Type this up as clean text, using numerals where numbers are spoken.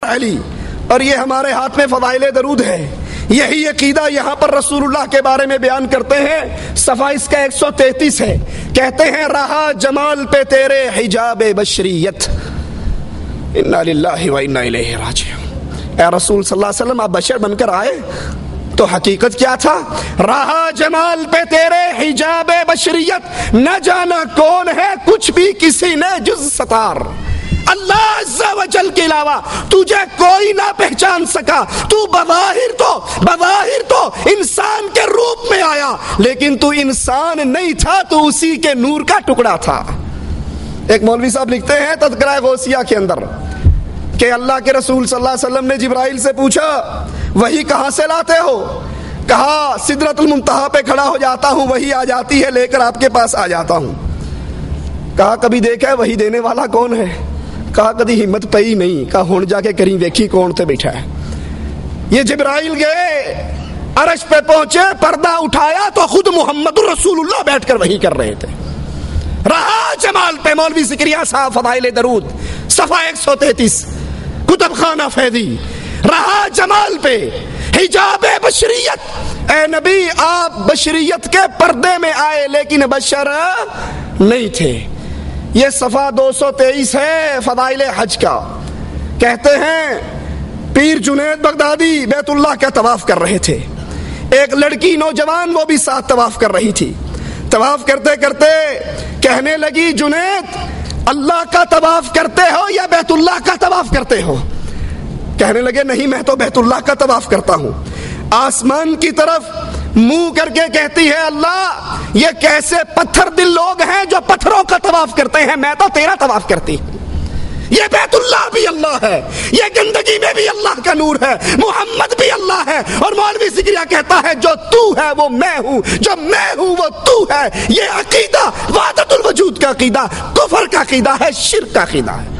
علی، اور یہ ہمارے ہاتھ میں فضائل درود ہے. یہی عقیدہ یہاں پر رسول اللہ کے بارے میں بیان کرتے ہیں. صفحہ اس کا 133 ہے. کہتے ہیں رہا جمال پہ تیرے حجاب بشریت. انا للہ و انا الیہ راجعون. اے رسول صلی اللہ علیہ وسلم، آپ بشر بن کر آئے تو حقیقت کیا تھا؟ رہا جمال پہ تیرے حجاب بشریت، نہ جانا کون ہے کچھ بھی کسی نے جز ستار. اللہ عز و جل کے علاوہ تجھے کوئی نہ پہچان سکا. تو بظاہر تو انسان کے روپ میں آیا، لیکن تو انسان نہیں تھا، تو اسی کے نور کا ٹکڑا تھا. ایک مولوی صاحب لکھتے ہیں تذکرہ غوثیہ کے اندر کہ اللہ کے رسول صلی اللہ علیہ وسلم نے جبرائیل سے پوچھا وہی کہاں سے لاتے ہو؟ کہا سدرۃ المنتہا پہ کھڑا ہو جاتا ہوں، وہی آ جاتی ہے، لے کر آپ کے پاس آ جاتا ہوں. کہا کبھی دیکھا ہے وہی دینے والا کون ہے؟ کہا کدی ہمت پئی نہیں. کہا ہون جا کے کریں ویکھی کون تے بیٹھا ہے. یہ جبرائیل گئے، عرش پہ پہنچے، پردہ اٹھایا تو خود محمد رسول اللہ بیٹھ کر وہی کر رہے تھے. رہا جمال پہ. مولوی زکریا صاحب فضائل درود صفحہ 133 کتب خانہ فیضی. رہا جمال پہ حجاب بشریت. اے نبی آپ بشریت کے پردے میں آئے لیکن بشر نہیں تھے. یہ صفحہ 223 ہے فضائل حج کا. کہتے ہیں پیر جنید بغدادی بیت اللہ کا طواف کر رہے تھے. ایک لڑکی نوجوان وہ بھی ساتھ طواف کر رہی تھی. طواف کرتے کرتے کہنے لگی جنید اللہ کا طواف کرتے ہو یا بیت اللہ کا طواف کرتے ہو؟ کہنے لگے نہیں میں تو بیت اللہ کا طواف کرتا ہوں. آسمان کی طرف منہ کر کے کہتی ہے اللہ یہ کیسے پتھر دل لوگ ہیں جو پتھروں کا طواف کرتے ہیں، میں تو تیرا طواف کرتی. یہ بیت اللہ بھی اللہ ہے، یہ گندگی میں بھی اللہ کا نور ہے، محمد بھی اللہ ہے. اور مولوی زکریا کہتا ہے جو تو ہے وہ میں ہوں، جو میں ہوں وہ تو ہے. یہ عقیدہ وحدت الوجود کا عقیدہ کفر کا عقیدہ ہے، شرک کا عقیدہ ہے.